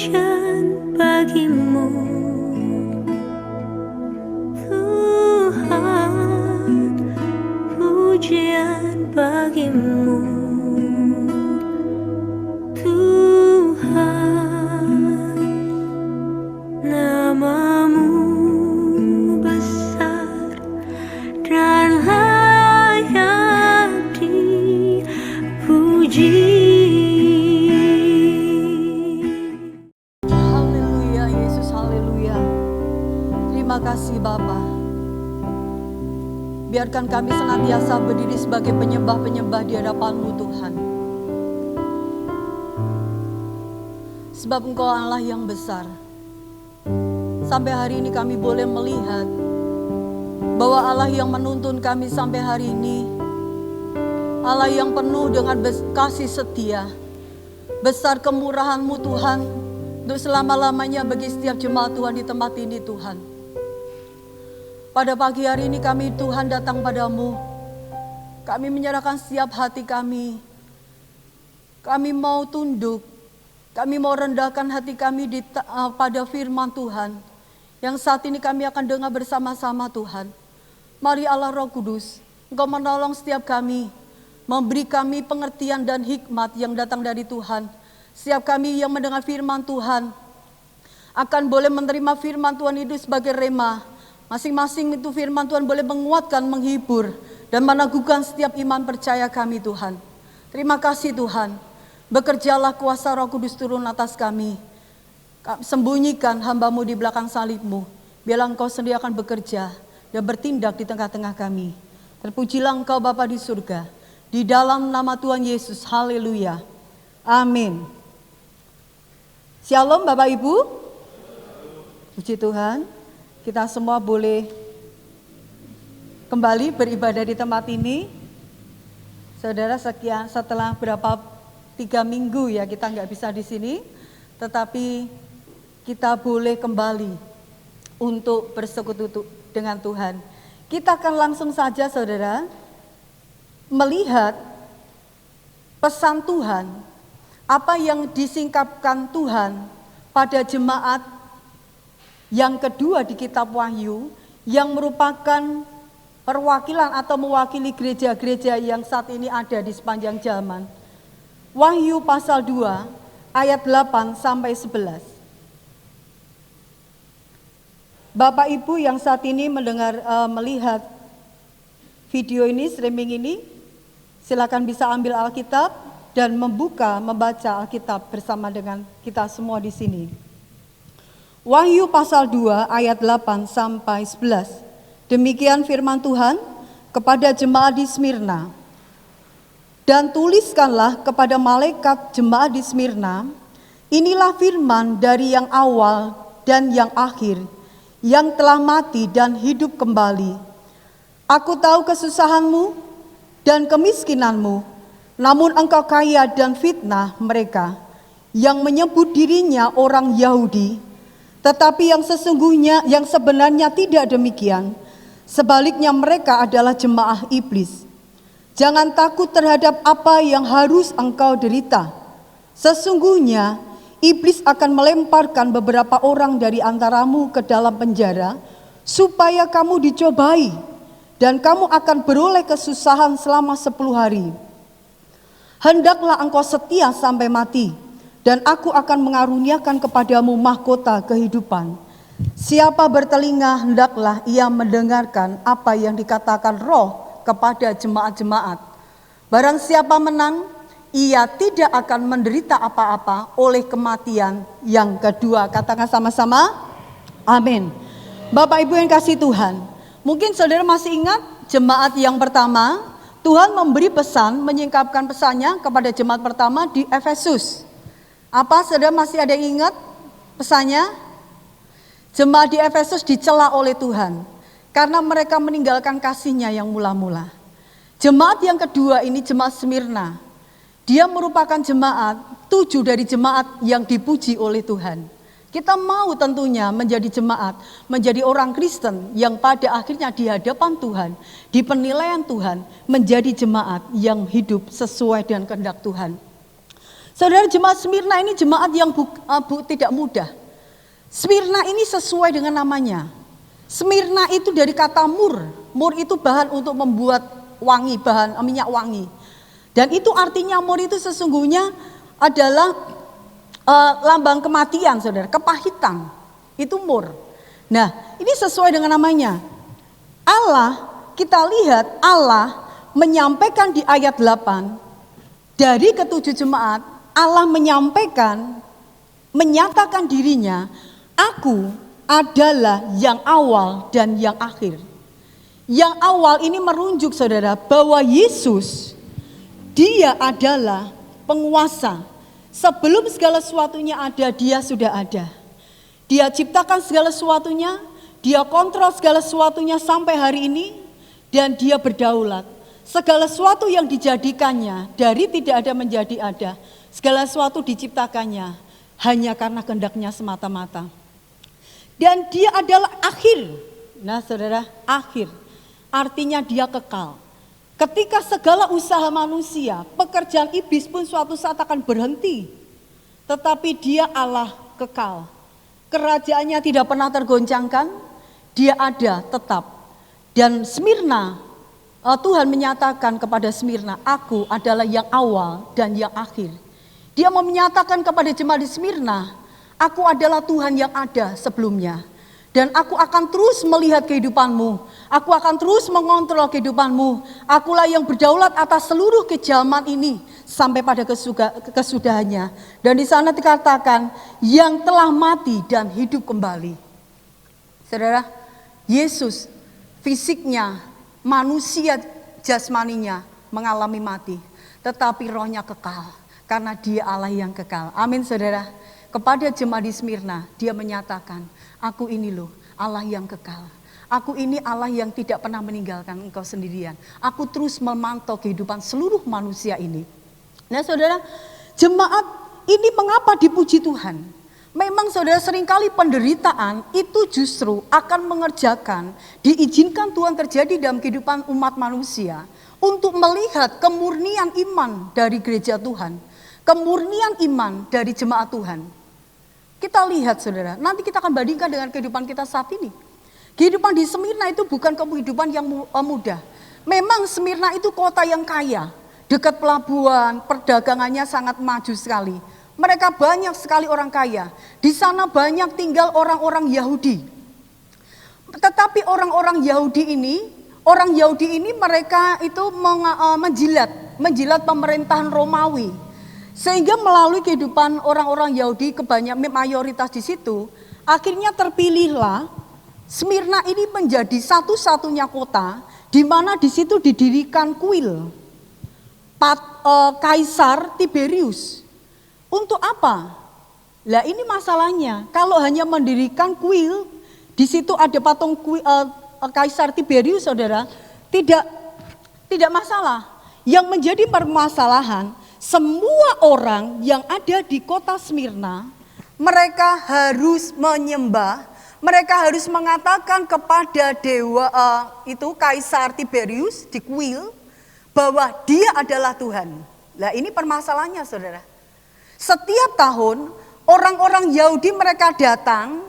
Pujian bagimu Tuhan, pujian bagimu Tuhan, namamu besar dan layak dipuji. Terima kasih Bapa. Biarkan kami senantiasa berdiri sebagai penyembah-penyembah di hadapan-Mu Tuhan. Sebab Engkau Allah yang besar. Sampai hari ini kami boleh melihat bahwa Allah yang menuntun kami sampai hari ini, Allah yang penuh dengan kasih setia, besar kemurahan-Mu Tuhan, untuk selama-lamanya bagi setiap jemaat Tuhan di tempat ini Tuhan. Pada pagi hari ini kami Tuhan datang padamu. Kami menyerahkan setiap hati kami. Kami mau tunduk. Kami mau rendahkan hati kami pada firman Tuhan. Yang saat ini kami akan dengar bersama-sama Tuhan. Mari Allah Roh Kudus, Engkau menolong setiap kami. Memberi kami pengertian dan hikmat yang datang dari Tuhan. Setiap kami yang mendengar firman Tuhan akan boleh menerima firman Tuhan itu sebagai rema. Masing-masing itu firman Tuhan boleh menguatkan, menghibur, dan meneguhkan setiap iman percaya kami Tuhan. Terima kasih Tuhan. Bekerjalah kuasa Roh Kudus turun atas kami. Sembunyikan hamba-Mu di belakang salib-Mu. Biarlah Engkau sendiri akan bekerja dan bertindak di tengah-tengah kami. Terpujilah Engkau Bapa di surga. Di dalam nama Tuhan Yesus. Haleluya. Amin. Shalom Bapak Ibu. Puji Tuhan. Kita semua boleh kembali beribadah di tempat ini. Saudara, setelah 3 minggu ya kita nggak bisa di sini, tetapi kita boleh kembali untuk bersekutu dengan Tuhan. Kita akan langsung saja saudara melihat pesan Tuhan, apa yang disingkapkan Tuhan pada jemaat yang kedua di kitab Wahyu, yang merupakan perwakilan atau mewakili gereja-gereja yang saat ini ada di sepanjang zaman. Wahyu pasal 2 ayat 8 sampai 11. Bapak Ibu yang saat ini melihat video ini, streaming ini, silakan bisa ambil Alkitab dan membaca Alkitab bersama dengan kita semua di sini. Wahyu pasal 2 ayat 8 sampai 11. Demikian firman Tuhan kepada jemaat di Smyrna. Dan tuliskanlah kepada malaikat jemaat di Smyrna, inilah firman dari yang awal dan yang akhir, yang telah mati dan hidup kembali. Aku tahu kesusahanmu dan kemiskinanmu, namun engkau kaya dan fitnah mereka yang menyebut dirinya orang Yahudi, tetapi yang sebenarnya tidak demikian. Sebaliknya mereka adalah jemaah iblis. Jangan takut terhadap apa yang harus engkau derita. Sesungguhnya iblis akan melemparkan beberapa orang dari antaramu ke dalam penjara, supaya kamu dicobai, dan kamu akan beroleh kesusahan selama 10 hari. Hendaklah engkau setia sampai mati, dan aku akan mengaruniakan kepadamu mahkota kehidupan. Siapa bertelinga, hendaklah ia mendengarkan apa yang dikatakan Roh kepada jemaat-jemaat. Barang siapa menang, ia tidak akan menderita apa-apa oleh kematian yang kedua. Katakan sama-sama, amin. Bapak Ibu yang kasih Tuhan, mungkin saudara masih ingat jemaat yang pertama, Tuhan memberi pesan, menyingkapkan pesannya kepada jemaat pertama di Efesus. Apa saudara masih ada yang ingat pesannya? Jemaat di Efesus dicela oleh Tuhan karena mereka meninggalkan kasih-Nya yang mula-mula. Jemaat yang kedua ini jemaat Smyrna. Dia merupakan jemaat 7 dari jemaat yang dipuji oleh Tuhan. Kita mau tentunya menjadi jemaat, menjadi orang Kristen yang pada akhirnya di hadapan Tuhan, di penilaian Tuhan, menjadi jemaat yang hidup sesuai dengan kehendak Tuhan. Saudara, jemaat Smyrna ini jemaat yang tidak mudah. Smyrna ini sesuai dengan namanya. Smyrna itu dari kata mur. Mur itu bahan untuk membuat wangi, bahan minyak wangi. Dan itu artinya mur itu sesungguhnya adalah lambang kematian, saudara, kepahitan. Itu mur. Nah, ini sesuai dengan namanya. Allah, kita lihat Allah menyampaikan di ayat 8, dari ketujuh jemaat, Allah menyampaikan, menyatakan dirinya, aku adalah yang awal dan yang akhir. Yang awal ini merujuk, saudara, bahwa Yesus, dia adalah penguasa. Sebelum segala sesuatunya ada, dia sudah ada. Dia ciptakan segala sesuatunya, dia kontrol segala sesuatunya sampai hari ini, dan dia berdaulat. Segala sesuatu yang dijadikannya dari tidak ada menjadi ada. Segala sesuatu diciptakannya hanya karena kehendaknya semata-mata. Dan dia adalah akhir. Nah, saudara, akhir. Artinya dia kekal. Ketika segala usaha manusia, pekerjaan iblis pun suatu saat akan berhenti. Tetapi dia Allah kekal. Kerajaannya tidak pernah tergoncangkan, dia ada tetap. Dan Smyrna, Tuhan menyatakan kepada Smyrna, aku adalah yang awal dan yang akhir. Dia mau menyatakan kepada jemaat di Smyrna, aku adalah Tuhan yang ada sebelumnya. Dan aku akan terus melihat kehidupanmu. Aku akan terus mengontrol kehidupanmu. Akulah yang berdaulat atas seluruh kejaman ini sampai pada kesudahannya. Dan di sana dikatakan yang telah mati dan hidup kembali. Saudara, Yesus fisiknya, manusia jasmaninya mengalami mati, tetapi rohnya kekal karena dia Allah yang kekal. Amin, saudara. Kepada jemaat di Smyrna, dia menyatakan, aku ini loh Allah yang kekal. Aku ini Allah yang tidak pernah meninggalkan engkau sendirian. Aku terus memantau kehidupan seluruh manusia ini. Nah, saudara, jemaat ini mengapa dipuji Tuhan? Memang saudara, seringkali penderitaan itu justru akan mengerjakan, diizinkan Tuhan terjadi dalam kehidupan umat manusia untuk melihat kemurnian iman dari gereja Tuhan, kemurnian iman dari jemaat Tuhan. Kita lihat, saudara, nanti kita akan bandingkan dengan kehidupan kita saat ini. Kehidupan di Smyrna itu bukan kehidupan yang mudah. Memang Smyrna itu kota yang kaya, dekat pelabuhan, perdagangannya sangat maju sekali. Mereka banyak sekali orang kaya. Di sana banyak tinggal orang-orang Yahudi. Tetapi orang Yahudi ini mereka itu menjilat pemerintahan Romawi. Sehingga melalui kehidupan orang-orang Yahudi, mayoritas di situ, akhirnya terpilihlah Smyrna ini menjadi satu-satunya kota di mana di situ didirikan kuil Kaisar Tiberius. Untuk apa? Lah ini masalahnya, kalau hanya mendirikan kuil, di situ ada patung Kaisar Tiberius, saudara, tidak masalah. Yang menjadi permasalahan, semua orang yang ada di kota Smyrna, mereka harus menyembah, mereka harus mengatakan kepada dewa itu Kaisar Tiberius di kuil bahwa dia adalah Tuhan. Nah, ini permasalahannya, saudara. Setiap tahun orang-orang Yahudi mereka datang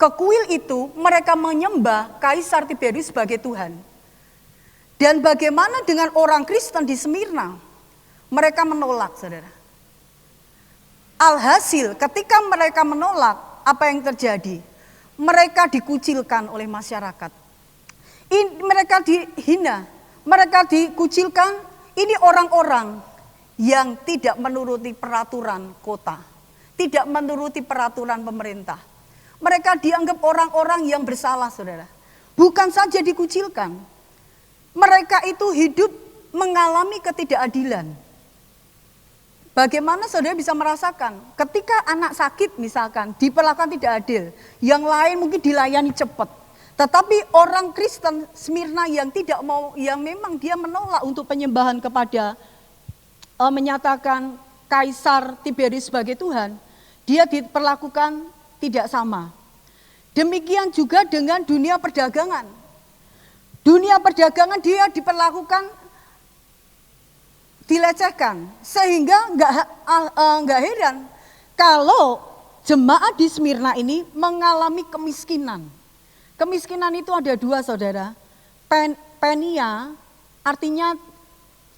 ke kuil itu, mereka menyembah Kaisar Tiberius sebagai Tuhan. Dan bagaimana dengan orang Kristen di Smyrna? Mereka menolak, saudara. Alhasil ketika mereka menolak, apa yang terjadi? Mereka dikucilkan oleh masyarakat. Mereka dihina, mereka dikucilkan. Ini orang-orang yang tidak menuruti peraturan kota, tidak menuruti peraturan pemerintah. Mereka dianggap orang-orang yang bersalah, saudara. Bukan saja dikucilkan, mereka itu hidup mengalami ketidakadilan. Bagaimana saudara bisa merasakan ketika anak sakit misalkan diperlakukan tidak adil, yang lain mungkin dilayani cepat. Tetapi orang Kristen Smyrna yang tidak mau, yang memang dia menolak untuk penyembahan kepada menyatakan Kaisar Tiberius sebagai Tuhan, dia diperlakukan tidak sama. Demikian juga dengan dunia perdagangan. Dunia perdagangan dia diperlakukan dilecehkan. Sehingga nggak heran kalau jemaat di Smyrna ini mengalami kemiskinan. Kemiskinan itu ada dua, saudara. Penia artinya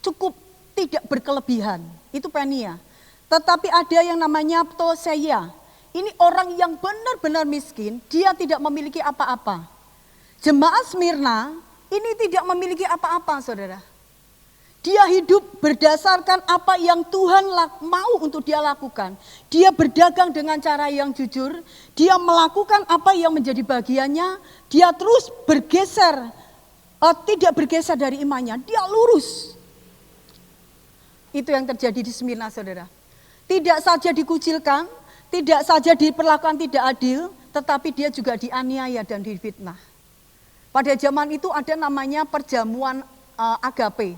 cukup, tidak berkelebihan. Itu penia. Tetapi ada yang namanya ptoseia. Ini orang yang benar-benar miskin, dia tidak memiliki apa-apa. Jemaat Smyrna ini tidak memiliki apa-apa, saudara. Dia hidup berdasarkan apa yang Tuhan mau untuk dia lakukan. Dia berdagang dengan cara yang jujur. Dia melakukan apa yang menjadi bagiannya. Dia terus bergeser, tidak bergeser dari imannya. Dia lurus. Itu yang terjadi di Smyrna, saudara. Tidak saja dikucilkan, tidak saja diperlakukan tidak adil, tetapi dia juga dianiaya dan difitnah. Pada zaman itu ada namanya perjamuan agape.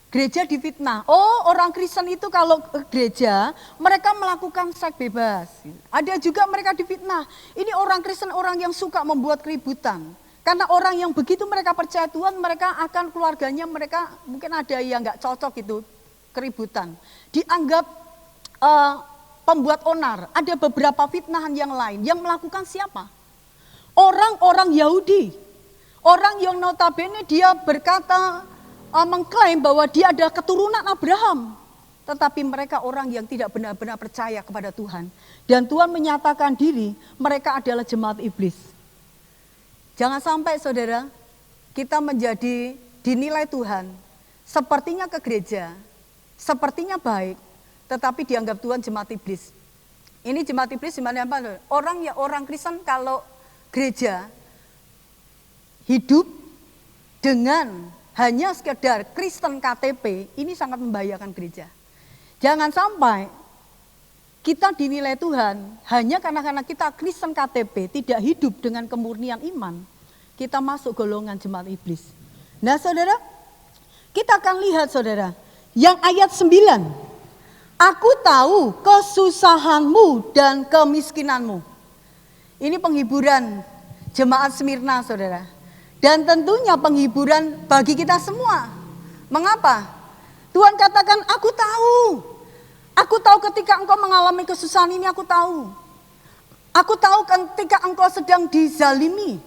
Gereja difitnah. Oh, orang Kristen itu kalau gereja, mereka melakukan seks bebas. Ada juga mereka difitnah. Ini orang Kristen, orang yang suka membuat keributan. Karena orang yang begitu mereka percaya Tuhan, mereka akan keluarganya, mereka mungkin ada yang gak cocok itu, keributan. Dianggap pembuat onar. Ada beberapa fitnahan yang lain. Yang melakukan siapa? Orang-orang Yahudi. Orang yang notabene dia berkata, mengklaim bahwa dia adalah keturunan Abraham. Tetapi mereka orang yang tidak benar-benar percaya kepada Tuhan. Dan Tuhan menyatakan diri, mereka adalah jemaat iblis. Jangan sampai, saudara, kita menjadi dinilai Tuhan. Sepertinya ke gereja, sepertinya baik, tetapi dianggap Tuhan jemaat iblis. Ini jemaat iblis gimana, apa? Orang Kristen kalau gereja hidup dengan hanya sekedar Kristen KTP, ini sangat membahayakan gereja. Jangan sampai kita dinilai Tuhan hanya karena kita Kristen KTP, tidak hidup dengan kemurnian iman, kita masuk golongan jemaat iblis. Nah, saudara, kita akan lihat, saudara, yang ayat 9. Aku tahu kesusahanmu dan kemiskinanmu. Ini penghiburan jemaat Smyrna, saudara. Dan tentunya penghiburan bagi kita semua. Mengapa? Tuhan katakan, aku tahu. Aku tahu ketika engkau mengalami kesusahan ini, aku tahu. Aku tahu ketika engkau sedang dizalimi.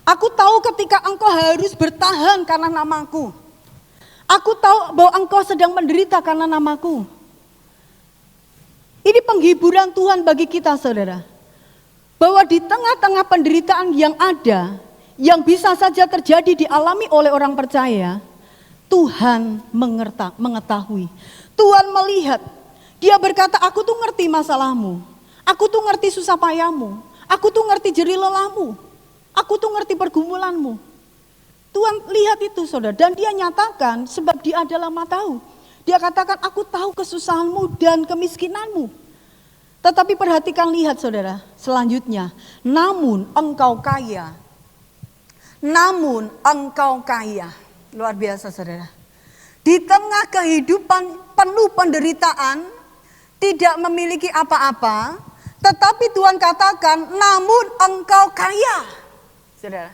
Aku tahu ketika engkau harus bertahan karena namaku. Aku tahu bahwa engkau sedang menderita karena namaku. Ini penghiburan Tuhan bagi kita, saudara. Bahwa di tengah-tengah penderitaan yang ada, yang bisa saja terjadi dialami oleh orang percaya, Tuhan mengetahui. Tuhan melihat. Dia berkata, aku tuh ngerti masalahmu. Aku tuh ngerti susah payahmu. Aku tuh ngerti jerih lelahmu. Aku tuh ngerti pergumulanmu. Tuhan lihat itu, saudara. Dan dia nyatakan, sebab dia adalah Maha Tahu. Dia katakan, aku tahu kesusahanmu dan kemiskinanmu. Tetapi perhatikan, lihat, saudara, selanjutnya. Namun engkau kaya. Namun engkau kaya. Luar biasa, saudara. Di tengah kehidupan penuh penderitaan, tidak memiliki apa-apa, tetapi Tuhan katakan, namun engkau kaya. Saudara,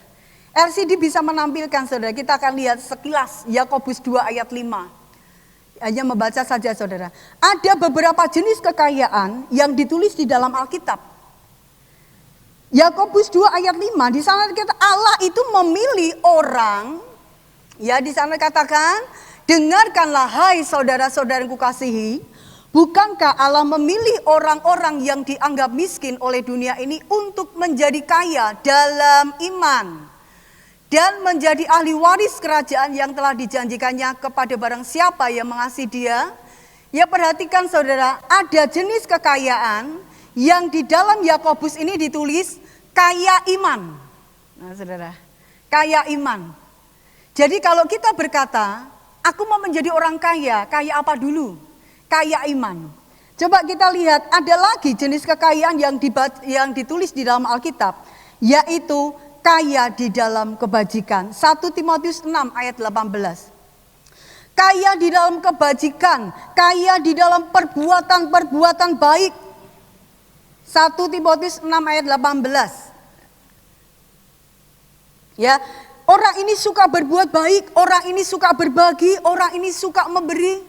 LCD bisa menampilkan, saudara, kita akan lihat sekilas Yakobus 2 ayat 5. Hanya membaca saja, saudara. Ada beberapa jenis kekayaan yang ditulis di dalam Alkitab. Yakobus 2 ayat 5, di sana kita Allah itu memilih orang, ya di sana katakan, dengarkanlah hai saudara-saudara yang kukasihi, bukankah Allah memilih orang-orang yang dianggap miskin oleh dunia ini untuk menjadi kaya dalam iman dan menjadi ahli waris kerajaan yang telah dijanjikannya kepada barang siapa yang mengasihi dia? Ya, perhatikan, saudara, ada jenis kekayaan yang di dalam Yakobus ini ditulis kaya iman. Nah, saudara, kaya iman. Jadi kalau kita berkata, aku mau menjadi orang kaya, kaya apa dulu? Kaya iman. Coba kita lihat, ada lagi jenis kekayaan yang ditulis di dalam Alkitab, yaitu kaya di dalam kebajikan. 1 Timotius 6 ayat 18. Kaya di dalam kebajikan, kaya di dalam perbuatan-perbuatan baik. 1 Timotius 6 ayat 18. Ya, Orang ini suka berbuat baik, orang ini suka berbagi, orang ini suka memberi.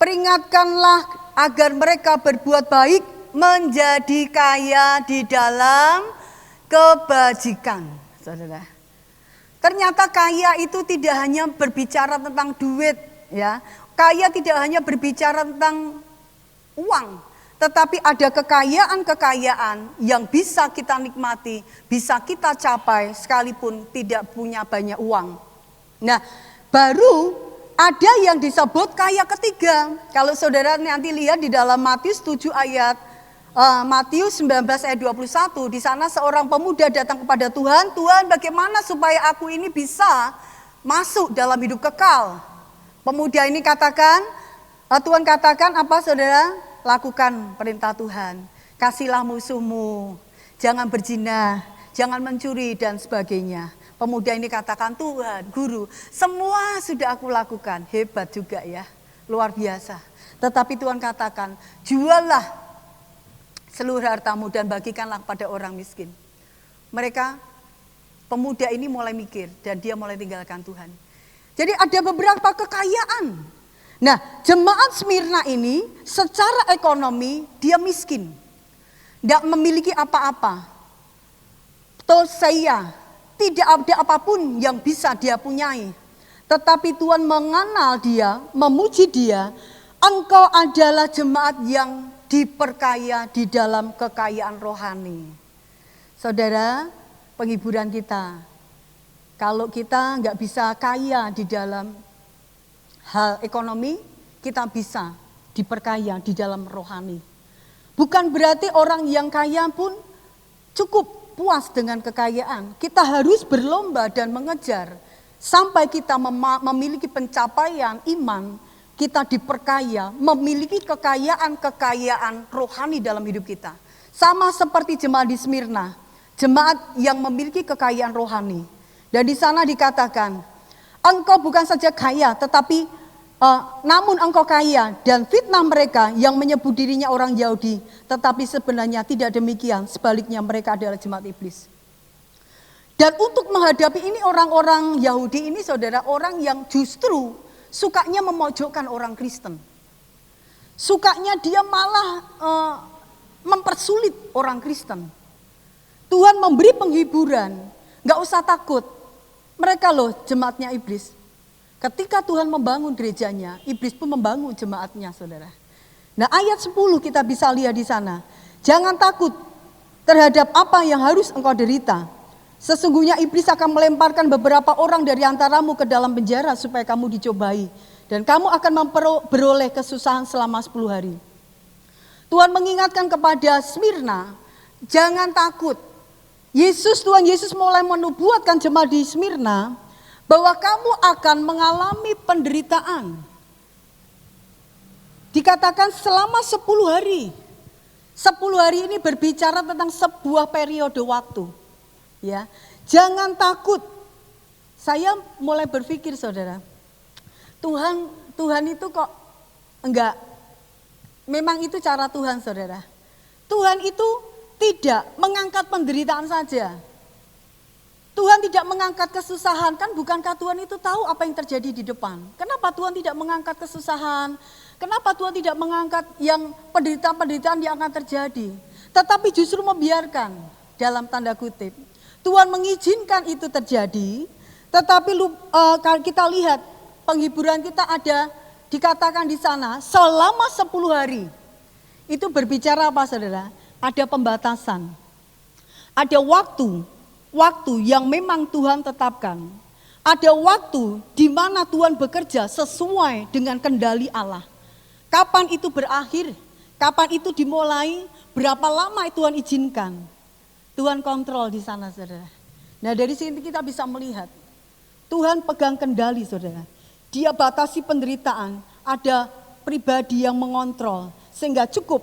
Peringatkanlah agar mereka berbuat baik, menjadi kaya di dalam kebajikan. Saudara, ternyata kaya itu tidak hanya berbicara tentang duit, ya. Kaya tidak hanya berbicara tentang uang, tetapi ada kekayaan-kekayaan yang bisa kita nikmati, bisa kita capai sekalipun tidak punya banyak uang. Nah, baru ada yang disebut kaya ketiga. Kalau saudara nanti lihat di dalam Matius 7 ayat Matius 19 ayat 21, di sana seorang pemuda datang kepada Tuhan, "Tuhan, bagaimana supaya aku ini bisa masuk dalam hidup kekal?" Pemuda ini katakan, Tuhan katakan apa saudara? Lakukan perintah Tuhan. Kasihlah musuhmu, jangan berzina, jangan mencuri dan sebagainya. Pemuda ini katakan, "Tuhan, Guru, semua sudah aku lakukan." Hebat juga ya, luar biasa. Tetapi Tuhan katakan, "Juallah seluruh hartamu dan bagikanlah pada orang miskin." Pemuda ini mulai mikir dan dia mulai tinggalkan Tuhan. Jadi ada beberapa kekayaan. Nah, jemaat Smyrna ini secara ekonomi dia miskin. Tidak memiliki apa-apa. Toseia, tidak ada apapun yang bisa dia punyai. Tetapi Tuhan mengenal dia, memuji dia. Engkau adalah jemaat yang diperkaya di dalam kekayaan rohani. Saudara, penghiburan kita. Kalau kita nggak bisa kaya di dalam hal ekonomi, kita bisa diperkaya di dalam rohani. Bukan berarti orang yang kaya pun cukup puas dengan kekayaan. Kita harus berlomba dan mengejar sampai kita memiliki pencapaian iman, kita diperkaya, memiliki kekayaan-kekayaan rohani dalam hidup kita. Sama seperti jemaat di Smyrna, jemaat yang memiliki kekayaan rohani. Dan di sana dikatakan, engkau bukan saja kaya, tetapi namun engkau kaya, dan fitnah mereka yang menyebut dirinya orang Yahudi, tetapi sebenarnya tidak demikian, sebaliknya mereka adalah jemaat iblis. Dan untuk menghadapi ini orang-orang Yahudi ini saudara, orang yang justru sukanya memojokkan orang Kristen. Sukanya dia malah mempersulit orang Kristen. Tuhan memberi penghiburan, gak usah takut. Mereka loh jemaatnya iblis. Ketika Tuhan membangun gerejanya, iblis pun membangun jemaatnya saudara. Nah ayat 10 kita bisa lihat di sana. Jangan takut terhadap apa yang harus engkau derita. Sesungguhnya iblis akan melemparkan beberapa orang dari antaramu ke dalam penjara supaya kamu dicobai. Dan kamu akan beroleh kesusahan selama 10 hari. Tuhan mengingatkan kepada Smyrna, jangan takut. Tuhan Yesus mulai menubuatkan jemaat di Smyrna bahwa kamu akan mengalami penderitaan. Dikatakan selama 10 hari. 10 hari ini berbicara tentang sebuah periode waktu. Ya, jangan takut. Saya mulai berpikir saudara, Tuhan itu kok enggak, memang itu cara Tuhan saudara. Tuhan itu tidak mengangkat penderitaan saja. Tuhan tidak mengangkat kesusahan, kan bukankah Tuhan itu tahu apa yang terjadi di depan? Kenapa Tuhan tidak mengangkat kesusahan? Kenapa Tuhan tidak mengangkat yang penderitaan-penderitaan yang akan terjadi? Tetapi justru membiarkan, dalam tanda kutip. Tuhan mengizinkan itu terjadi, tetapi kita lihat penghiburan kita ada dikatakan di sana selama 10 hari. Itu berbicara apa saudara? Ada pembatasan. Ada waktu yang memang Tuhan tetapkan. Ada waktu di mana Tuhan bekerja sesuai dengan kendali Allah. Kapan itu berakhir? Kapan itu dimulai? Berapa lama Tuhan izinkan? Tuhan kontrol di sana saudara. Nah dari sini kita bisa melihat Tuhan pegang kendali saudara. Dia batasi penderitaan. Ada pribadi yang mengontrol sehingga cukup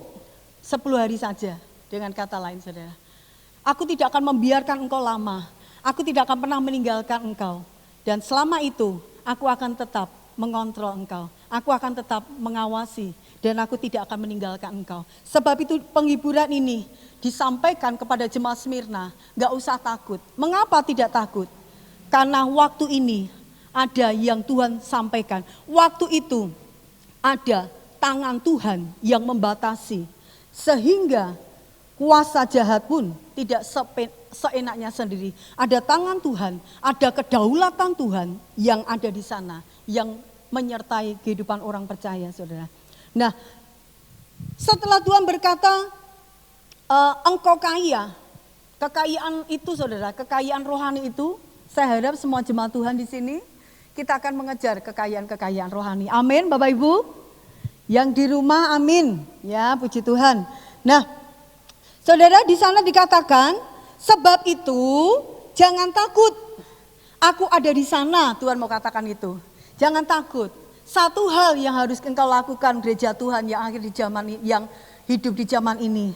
10 hari saja. Dengan kata lain saudara, aku tidak akan membiarkan engkau lama. Aku tidak akan pernah meninggalkan engkau. Dan selama itu aku akan tetap mengontrol engkau. Aku akan tetap mengawasi dan aku tidak akan meninggalkan engkau. Sebab itu penghiburan ini disampaikan kepada jemaat Smyrna, gak usah takut. Mengapa tidak takut? Karena waktu ini ada yang Tuhan sampaikan. Waktu itu ada tangan Tuhan yang membatasi. Sehingga kuasa jahat pun tidak seenaknya sendiri. Ada tangan Tuhan, ada kedaulatan Tuhan yang ada di sana. Yang menyertai kehidupan orang percaya, saudara. Nah, setelah Tuhan berkata, engkau kaya. Kekayaan itu, saudara, kekayaan rohani itu, saya harap semua jemaat Tuhan di sini, kita akan mengejar kekayaan-kekayaan rohani. Amin, Bapak Ibu. Yang di rumah, amin. Ya, puji Tuhan. Nah, saudara, di sana dikatakan, sebab itu jangan takut. Aku ada di sana, Tuhan mau katakan itu. Jangan takut. Satu hal yang harus engkau lakukan, gereja Tuhan yang akhir di zaman, yang hidup di zaman ini.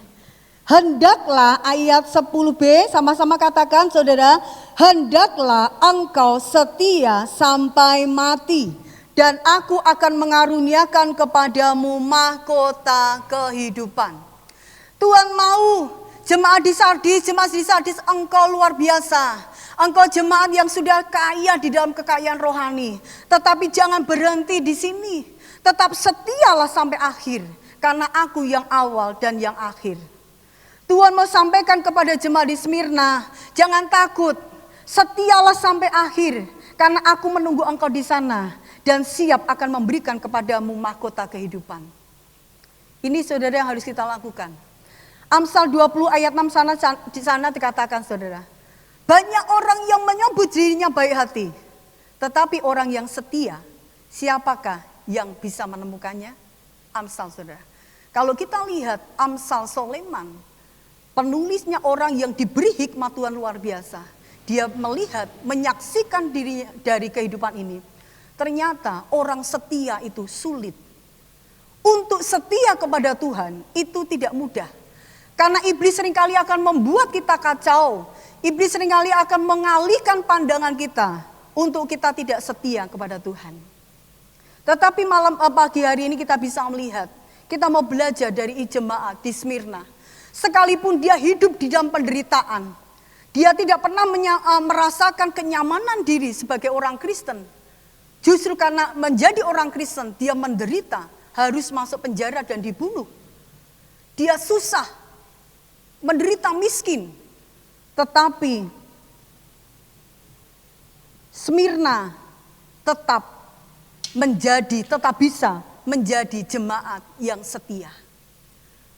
Hendaklah, ayat 10b, sama-sama katakan, saudara. Hendaklah engkau setia sampai mati, dan aku akan mengaruniakan kepadamu mahkota kehidupan. Tuhan mau jemaat di Sardis, engkau luar biasa. Engkau jemaat yang sudah kaya di dalam kekayaan rohani. Tetapi jangan berhenti di sini. Tetap setialah sampai akhir. Karena aku yang awal dan yang akhir. Tuhan mau sampaikan kepada jemaat di Smyrna, jangan takut. Setialah sampai akhir. Karena aku menunggu engkau di sana. Dan siap akan memberikan kepadamu mahkota kehidupan. Ini saudara yang harus kita lakukan. Amsal 20 ayat 6 di sana dikatakan, saudara. Banyak orang yang menyebut dirinya baik hati. Tetapi orang yang setia, siapakah yang bisa menemukannya? Amsal, saudara. Kalau kita lihat Amsal Soleman, penulisnya orang yang diberi hikmat Tuhan luar biasa. Dia melihat, menyaksikan dirinya dari kehidupan ini. Ternyata orang setia itu sulit. Untuk setia kepada Tuhan itu tidak mudah. Karena iblis seringkali akan membuat kita kacau. Iblis seringkali akan mengalihkan pandangan kita untuk kita tidak setia kepada Tuhan. Tetapi pagi hari ini kita bisa melihat, kita mau belajar dari jemaat di Smyrna. Sekalipun dia hidup di dalam penderitaan, dia tidak pernah merasakan kenyamanan diri sebagai orang Kristen. Justru karena menjadi orang Kristen, dia menderita, harus masuk penjara dan dibunuh. Dia susah, menderita miskin. Tetapi Smyrna tetap bisa menjadi jemaat yang setia.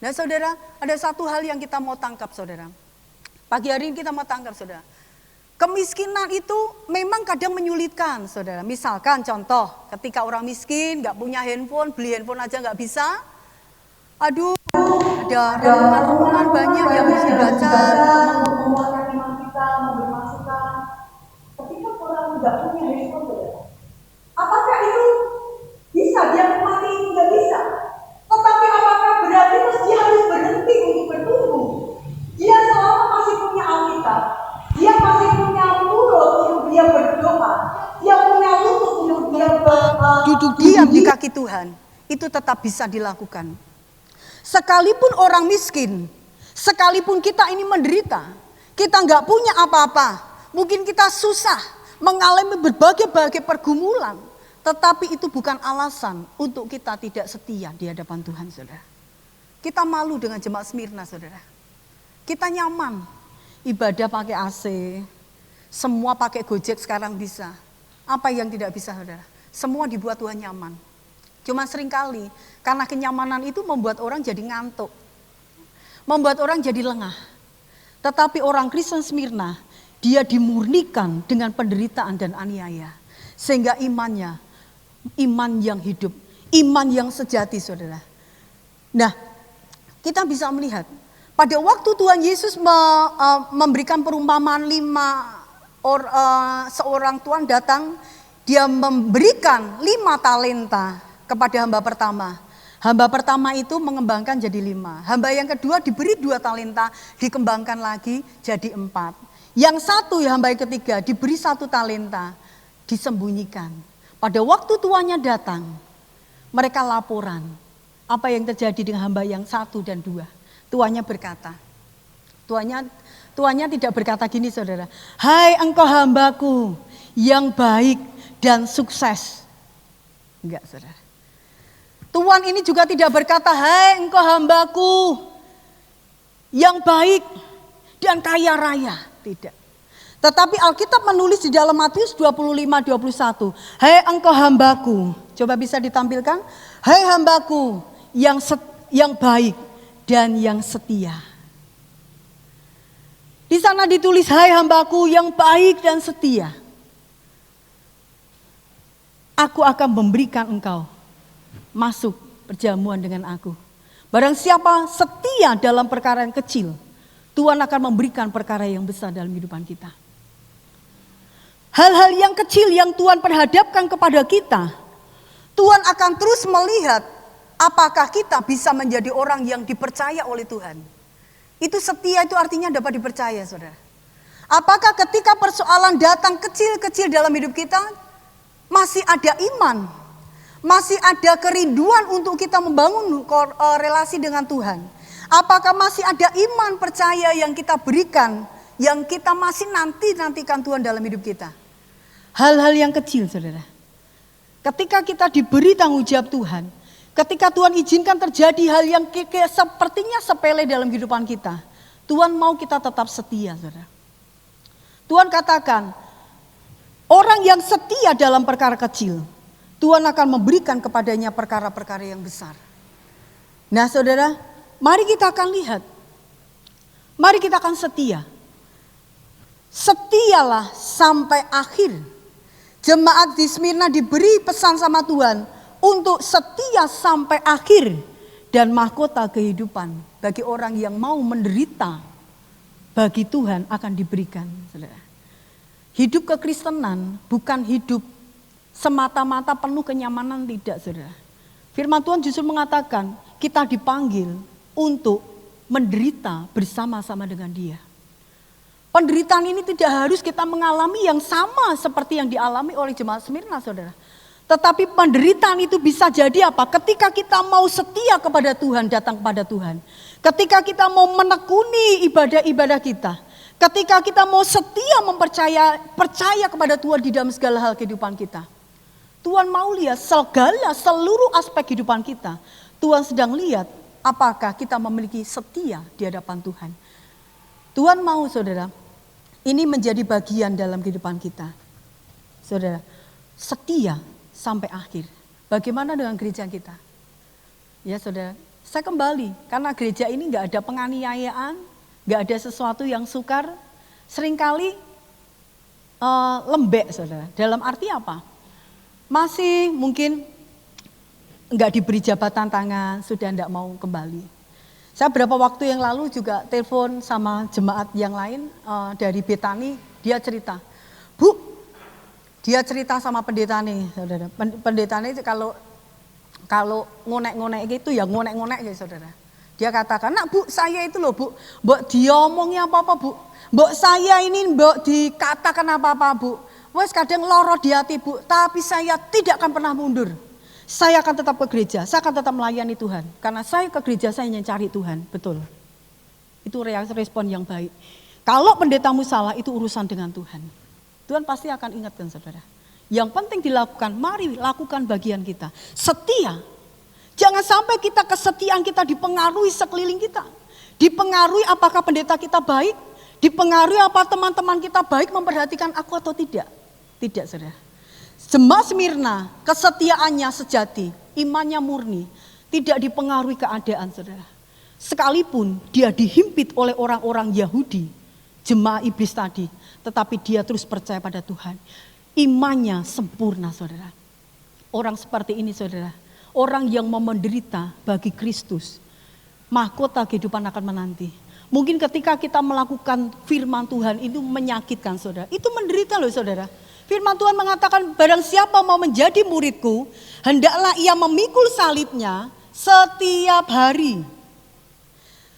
Nah, saudara, ada satu hal yang kita mau tangkap, saudara. Pagi hari ini kita mau tangkap, saudara. Kemiskinan itu memang kadang menyulitkan, saudara. Misalkan contoh, ketika orang miskin gak punya handphone, beli handphone aja gak bisa. Aduh, ada renungan-renungan banyak yang harus dibaca untuk menguatkan iman kita, memberi masukan. Ketika orang tidak punya handphone, saudara, apakah itu bisa dia menikmati? Tidak bisa. Tetapi apakah berarti terus dia harus berhenti untuk bertumbuh? Dia selama masih punya Alkitab, dia masih punya mulut untuk dia berdoa, dia punya lutut untuk dia duduk diam di kaki Tuhan, itu tetap bisa dilakukan. Sekalipun orang miskin, sekalipun kita ini menderita, kita nggak punya apa-apa, mungkin kita susah, mengalami berbagai pergumulan, tetapi itu bukan alasan untuk kita tidak setia di hadapan Tuhan, saudara. Kita malu dengan jemaat Smyrna, saudara. Kita nyaman, ibadah pakai AC, semua pakai Gojek sekarang bisa. Apa yang tidak bisa, saudara? Semua dibuat Tuhan nyaman. Cuma seringkali karena kenyamanan itu membuat orang jadi ngantuk, membuat orang jadi lengah. Tetapi orang Kristen Smyrna, dia dimurnikan dengan penderitaan dan aniaya. Sehingga imannya, iman yang hidup, iman yang sejati, saudara. Nah, kita bisa melihat, pada waktu Tuhan Yesus memberikan perumpamaan seorang tuan datang, dia memberikan 5 talenta kepada hamba pertama. Hamba pertama itu mengembangkan jadi 5. Hamba yang kedua diberi 2 talenta, dikembangkan lagi jadi 4. Yang satu, hamba yang ketiga, diberi 1 talenta, disembunyikan. Pada waktu tuannya datang, mereka laporan apa yang terjadi dengan hamba yang 1 dan 2. Tuannya berkata, tuannya tidak berkata gini, saudara. Hai engkau hambaku yang baik dan sukses. Enggak, saudara. Tuhan ini juga tidak berkata, hai engkau hambaku yang baik dan kaya raya. Tidak. Tetapi Alkitab menulis di dalam Matius 25:21. Hai engkau hambaku. Coba bisa ditampilkan. Hai hambaku yang baik dan yang setia. Di sana ditulis, hai hambaku yang baik dan setia. Aku akan memberikan engkau masuk perjamuan dengan aku. Barang siapa setia dalam perkara yang kecil, Tuhan akan memberikan perkara yang besar dalam kehidupan kita. Hal-hal yang kecil yang Tuhan perhadapkan kepada kita, Tuhan akan terus melihat apakah kita bisa menjadi orang yang dipercaya oleh Tuhan. Itu setia, itu artinya dapat dipercaya, saudara. Apakah ketika persoalan datang kecil-kecil dalam hidup kita, masih ada iman, masih ada kerinduan untuk kita membangun relasi dengan Tuhan? Apakah masih ada iman percaya yang kita berikan, yang kita masih nantikan Tuhan dalam hidup kita? Hal-hal yang kecil, saudara. Ketika kita diberi tanggung jawab Tuhan, ketika Tuhan izinkan terjadi hal yang sepertinya sepele dalam kehidupan kita, Tuhan mau kita tetap setia, saudara. Tuhan katakan, orang yang setia dalam perkara kecil, Tuhan akan memberikan kepadanya perkara-perkara yang besar. Nah, saudara, mari kita akan lihat. Mari kita akan setia. Setialah sampai akhir. Jemaat di Smyrna diberi pesan sama Tuhan untuk setia sampai akhir dan mahkota kehidupan bagi orang yang mau menderita bagi Tuhan akan diberikan, saudara. Hidup kekristenan bukan hidup semata-mata penuh kenyamanan, tidak, saudara. Firman Tuhan justru mengatakan kita dipanggil untuk menderita bersama-sama dengan Dia. Penderitaan ini tidak harus kita mengalami yang sama seperti yang dialami oleh jemaat Smyrna, saudara. Tetapi penderitaan itu bisa jadi apa? Ketika kita mau setia kepada Tuhan, datang kepada Tuhan. Ketika kita mau menekuni ibadah-ibadah kita. Ketika kita mau setia percaya kepada Tuhan di dalam segala hal kehidupan kita. Tuhan mau lihat seluruh aspek kehidupan kita. Tuhan sedang lihat apakah kita memiliki setia di hadapan Tuhan. Tuhan mau, saudara, ini menjadi bagian dalam kehidupan kita. Saudara, setia sampai akhir. Bagaimana dengan gereja kita? Ya, saudara, saya kembali. Karena gereja ini gak ada penganiayaan, gak ada sesuatu yang sukar. Seringkali lembek, saudara. Dalam arti apa? Masih mungkin gak diberi jabatan tangan, sudah gak mau kembali. Saya beberapa waktu yang lalu juga telepon sama jemaat yang lain dari Betani, dia cerita, Bu, dia cerita sama pendeta nih, saudara. Pendeta nih kalau ngonek-ngonek gitu ya ngonek-ngonek ya, saudara. Dia katakan, nak Bu, saya itu loh Bu, mbok diomongnya apa-apa Bu, mbok saya ini mbok dikatakan apa-apa Bu, wes kadang loro di hati Bu, tapi saya tidak akan pernah mundur. Saya akan tetap ke gereja, saya akan tetap melayani Tuhan. Karena saya ke gereja, saya ingin cari Tuhan, betul. Itu respon yang baik. Kalau pendetamu salah, itu urusan dengan Tuhan. Tuhan pasti akan ingatkan, saudara. Yang penting dilakukan, mari lakukan bagian kita. Setia. Jangan sampai kesetiaan kita dipengaruhi sekeliling kita. Dipengaruhi apakah pendeta kita baik, dipengaruhi apa teman-teman kita baik memperhatikan aku atau tidak. Tidak, saudara. Jemaat Smyrna, kesetiaannya sejati, imannya murni, tidak dipengaruhi keadaan, saudara. Sekalipun dia dihimpit oleh orang-orang Yahudi, jemaat iblis tadi, tetapi dia terus percaya pada Tuhan. Imannya sempurna, saudara. Orang seperti ini, saudara, orang yang mau menderita bagi Kristus, mahkota kehidupan akan menanti. Mungkin ketika kita melakukan firman Tuhan itu menyakitkan, saudara. Itu menderita loh, saudara. Firman Tuhan mengatakan, barang siapa mau menjadi muridku, hendaklah ia memikul salibnya setiap hari.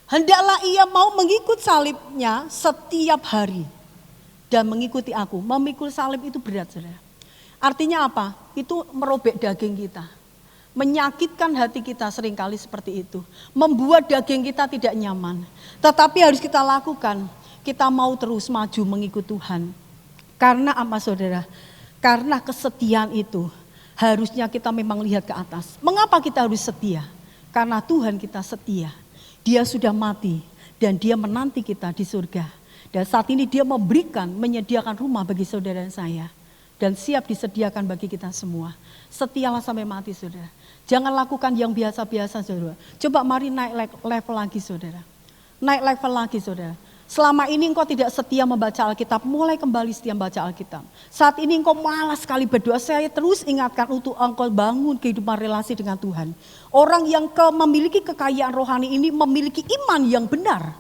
Hendaklah ia mau mengikut salibnya setiap hari. Dan mengikuti aku. Memikul salib itu berat, saudara. Artinya apa? Itu merobek daging kita. Menyakitkan hati kita seringkali seperti itu. Membuat daging kita tidak nyaman. Tetapi harus kita lakukan. Kita mau terus maju mengikut Tuhan. Karena apa, saudara? Karena kesetiaan itu harusnya kita memang lihat ke atas. Mengapa kita harus setia? Karena Tuhan kita setia. Dia sudah mati dan dia menanti kita di surga. Dan saat ini dia menyediakan rumah bagi saudara dan saya. Dan siap disediakan bagi kita semua. Setialah sampai mati saudara. Jangan lakukan yang biasa-biasa saudara. Coba mari naik level lagi saudara. Naik level lagi saudara. Selama ini engkau tidak setia membaca Alkitab, mulai kembali setia membaca Alkitab. Saat ini engkau malas sekali berdoa, saya terus ingatkan untuk engkau bangun kehidupan relasi dengan Tuhan. Orang yang memiliki kekayaan rohani ini memiliki iman yang benar.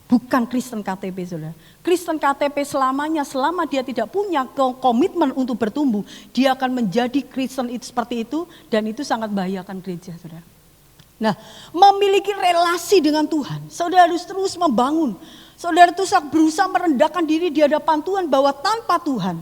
Bukan Kristen KTP saudara. Kristen KTP selamanya, selama dia tidak punya komitmen untuk bertumbuh, dia akan menjadi Kristen itu seperti itu, dan itu sangat bahayakan gereja saudara. Nah, memiliki relasi dengan Tuhan, saudara harus terus membangun. Saudara itu berusaha merendahkan diri di hadapan Tuhan bahwa tanpa Tuhan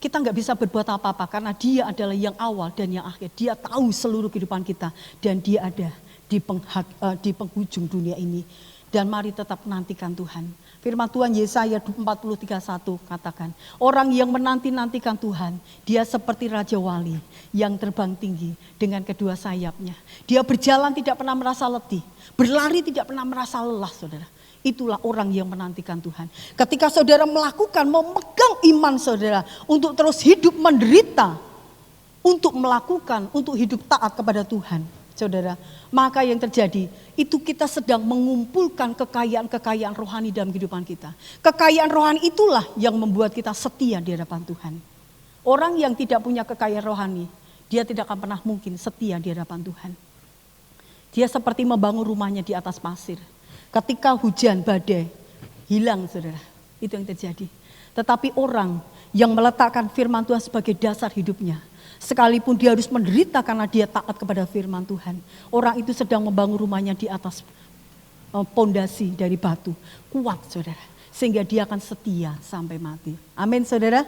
kita nggak bisa berbuat apa-apa karena Dia adalah yang awal dan yang akhir. Dia tahu seluruh kehidupan kita dan Dia ada di penghujung dunia ini. Dan mari tetap nantikan Tuhan. Firman Tuhan Yesaya 40:31 katakan, orang yang menanti-nantikan Tuhan, dia seperti Raja Wali yang terbang tinggi dengan kedua sayapnya. Dia berjalan tidak pernah merasa letih, berlari tidak pernah merasa lelah saudara. Itulah orang yang menantikan Tuhan. Ketika saudara melakukan, memegang iman saudara untuk terus hidup menderita, untuk melakukan, untuk hidup taat kepada Tuhan, saudara, maka yang terjadi itu kita sedang mengumpulkan kekayaan-kekayaan rohani dalam kehidupan kita. Kekayaan rohani itulah yang membuat kita setia di hadapan Tuhan. Orang yang tidak punya kekayaan rohani, dia tidak akan pernah mungkin setia di hadapan Tuhan. Dia seperti membangun rumahnya di atas pasir. Ketika hujan badai, hilang saudara. Itu yang terjadi. Tetapi orang yang meletakkan firman Tuhan sebagai dasar hidupnya, sekalipun dia harus menderita karena dia taat kepada firman Tuhan, orang itu sedang membangun rumahnya di atas pondasi dari batu. Kuat saudara. Sehingga dia akan setia sampai mati. Amin saudara.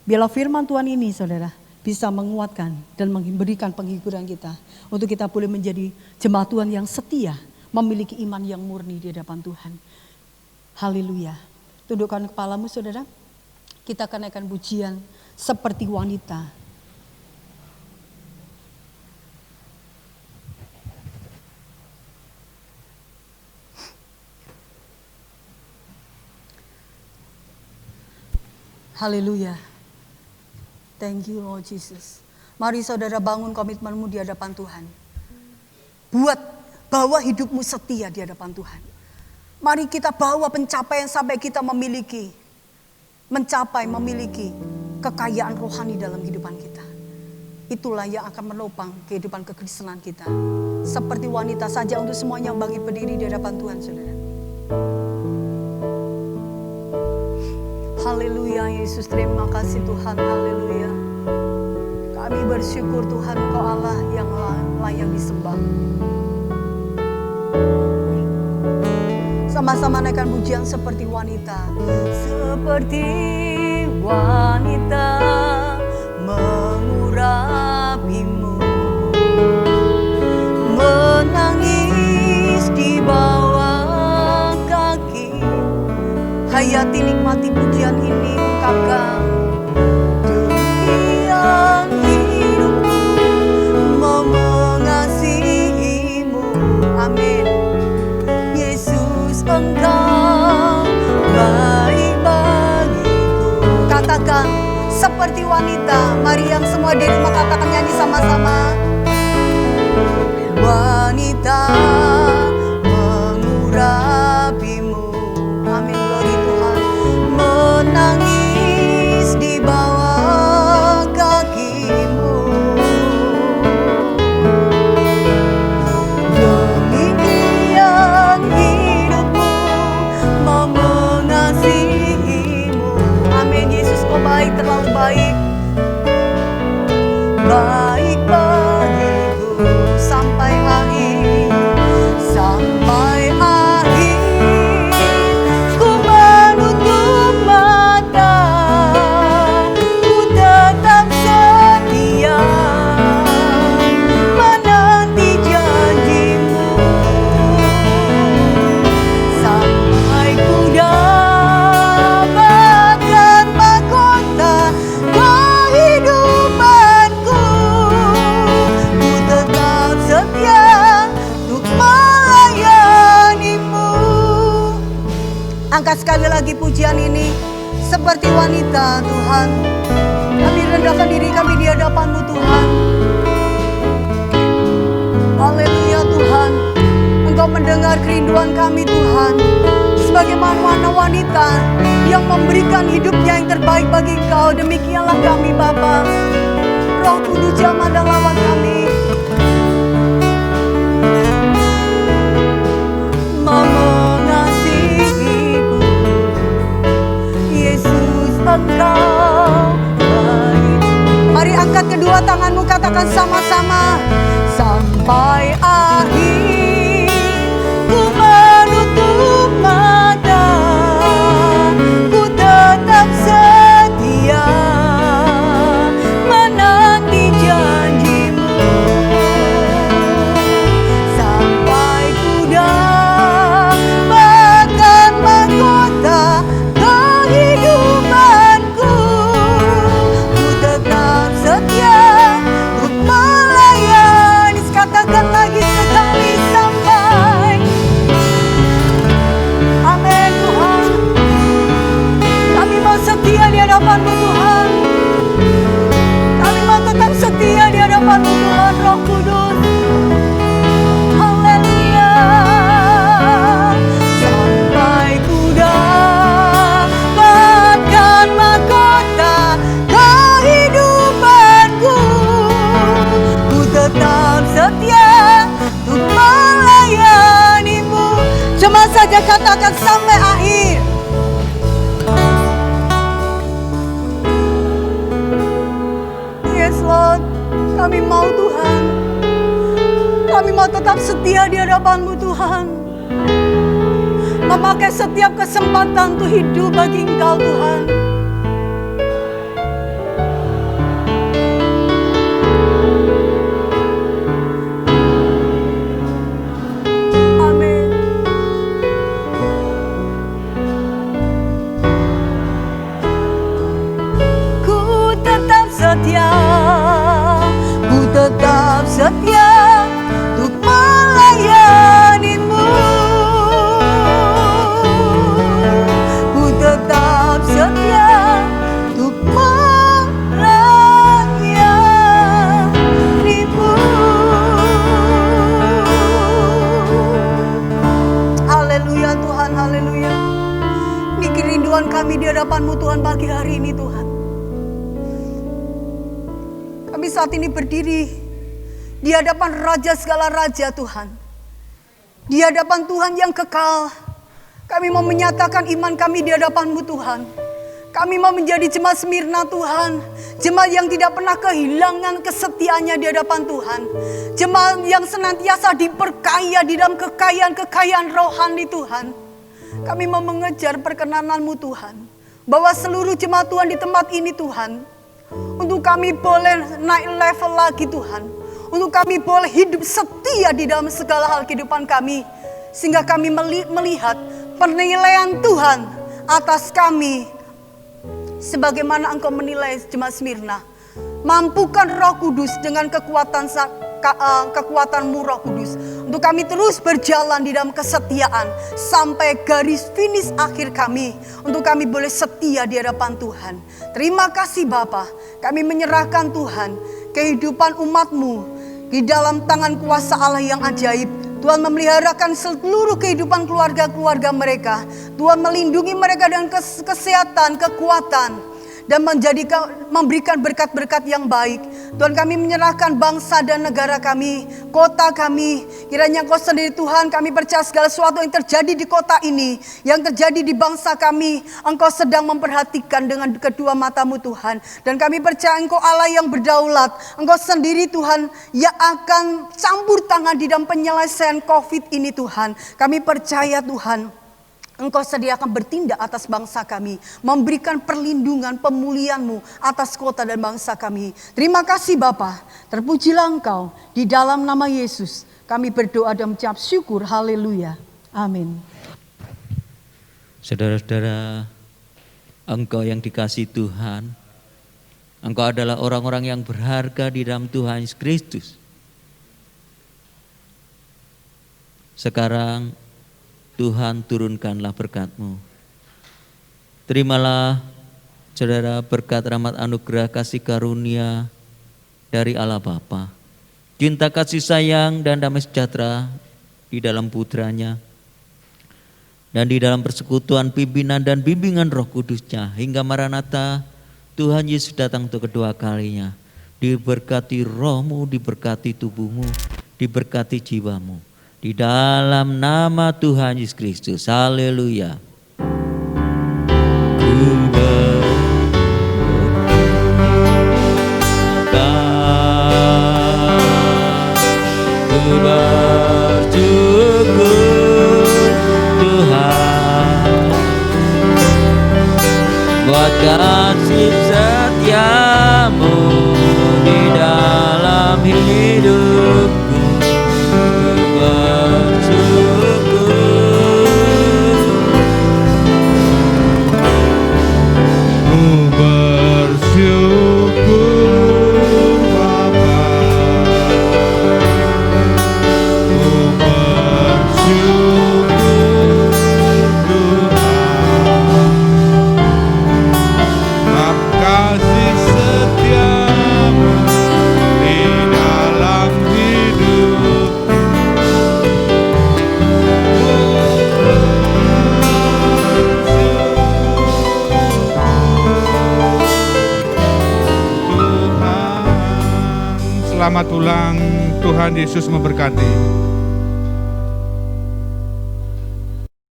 Biarlah firman Tuhan ini saudara bisa menguatkan dan memberikan penghiburan kita. Untuk kita boleh menjadi jemaat Tuhan yang setia, memiliki iman yang murni di hadapan Tuhan. Haleluya. Tundukkan kepalamu saudara. Kita akan naikkan pujian seperti wanita. Haleluya. Thank you Lord Jesus. Mari saudara bangun komitmenmu di hadapan Tuhan. Bawa hidupmu setia di hadapan Tuhan. Mari kita bawa pencapaian sampai kita memiliki kekayaan rohani dalam kehidupan kita. Itulah yang akan menopang kehidupan kekristenan kita. Seperti wanita saja untuk semuanya bangkit berdiri di hadapan Tuhan saudara. Haleluya Yesus, terima kasih Tuhan, haleluya. Kami bersyukur Tuhan, Engkau Allah yang layak disembah. Sama-sama naikkan pujian seperti wanita. Seperti wanita mengurapimu, menangis di bawah kaki. Hayati nikmati pujian ini, ungkapkan. Demi yang hidupku mau mengasihimu. Amin. Yesus, Engkau baik bagiku. Katakan seperti wanita. Mari yang semua di rumah katakan, nyanyi sama-sama. Wanita mengurapimu. Amin, glory Tuhan. Menangis di bawah kakimu. Demikian hidupku mau mengasihimu. Amin, Yesus kau baik, terlalu baik. Baik bagiku sampai akhir angkat sekali lagi pujian ini. Seperti wanita Tuhan, kami rendahkan diri kami di hadapan-Mu Tuhan. Haleluya Tuhan, Engkau mendengar kerinduan kami Tuhan. Sebagaimana wanita yang memberikan hidupnya yang terbaik bagi Engkau, demikianlah kami Bapa. Roh Kudus jamah dan lawan kami. Mengasihiku, Yesus Engkau baik. Mari angkat kedua tanganmu, katakan sama-sama. Sampai akhir ku menutup mata, ku tetap setia menanti janji-Mu. Sampai ku dapatkan mahkota kehidupanku, ku tetap setia untuk melayani. Katakan lagi sekali, sampai. Amin Tuhan. Kami mau setia di hadapan-Mu Tuhan. Kami mau tetap setia di hadapan-Mu Tuhan, Roh Kudus. Haleluya. Sampai ku dapatkan mahkota kehidupanku, ku tetap setia untuk melayani-Mu. Cuma saja katakan sampai akhir. Yes Lord, kami mau Tuhan. Kami mau tetap setia di hadapan-Mu Tuhan. Memakai setiap kesempatan untuk hidup bagi Engkau Tuhan. Amin. Ku tetap setia, ku tetap setia untuk melayani-Mu. Ku tetap setia untuk melayani-Mu. Haleluya Tuhan, haleluya. Ini kerinduan kami di hadapan-Mu Tuhan pagi hari ini Tuhan. Kami saat ini berdiri di hadapan Raja segala Raja Tuhan. Di hadapan Tuhan yang kekal. Kami mau menyatakan iman kami di hadapan-Mu Tuhan. Kami mau menjadi jemaat Smyrna Tuhan. Jemaat yang tidak pernah kehilangan kesetiaannya di hadapan Tuhan. Jemaat yang senantiasa diperkaya di dalam kekayaan-kekayaan rohani Tuhan. Kami mau mengejar perkenanan-Mu Tuhan. Bahwa seluruh jemaat Tuhan di tempat ini Tuhan, untuk kami boleh naik level lagi Tuhan. Untuk kami boleh hidup setia di dalam segala hal kehidupan kami. Sehingga kami melihat penilaian Tuhan atas kami. Sebagaimana Engkau menilai jemaat Smyrna. Mampukan Roh Kudus dengan kekuatan-Mu Roh Kudus. Untuk kami terus berjalan di dalam kesetiaan. Sampai garis finish akhir kami. Untuk kami boleh setia di hadapan Tuhan. Terima kasih Bapa. Kami menyerahkan Tuhan kehidupan umat-Mu di dalam tangan kuasa Allah yang ajaib. Tuhan memeliharakan seluruh kehidupan keluarga-keluarga mereka. Tuhan melindungi mereka dengan kesehatan, kekuatan. Dan memberikan berkat-berkat yang baik. Tuhan, kami menyerahkan bangsa dan negara kami, kota kami. Kiranya Engkau sendiri Tuhan, kami percaya segala sesuatu yang terjadi di kota ini, yang terjadi di bangsa kami, Engkau sedang memperhatikan dengan kedua mata-Mu Tuhan. Dan kami percaya Engkau Allah yang berdaulat. Engkau sendiri Tuhan yang akan campur tangan di dalam penyelesaian COVID ini Tuhan. Kami percaya Tuhan, Engkau sedia akan bertindak atas bangsa kami. Memberikan perlindungan, pemulihan-Mu atas kota dan bangsa kami. Terima kasih Bapa. Terpujilah Engkau. Di dalam nama Yesus kami berdoa dan mengucap syukur. Haleluya. Amin. Saudara-saudara, engkau yang dikasihi Tuhan. Engkau adalah orang-orang yang berharga di dalam Tuhan Yesus Kristus. Sekarang Tuhan turunkanlah berkat-Mu Terimalah saudara berkat rahmat anugerah kasih karunia dari Allah Bapa, cinta kasih sayang dan damai sejahtera di dalam putranya, dan di dalam persekutuan pimpinan dan bimbingan Roh Kudusnya hingga Maranatha Tuhan Yesus datang untuk kedua kalinya. Diberkati rohmu, diberkati tubuhmu, diberkati jiwamu. Di dalam nama Tuhan Yesus Kristus. Haleluya. Ku bersyukur Tuhan buat kasih setiamu di dalam hidupku. Ku bersyukur, ku bersyukur Bapa, ku bersyukur Tuhan, atas kasih setiamu di dalam hidupku. Tuhan, selamat ulang, Tuhan Yesus memberkati.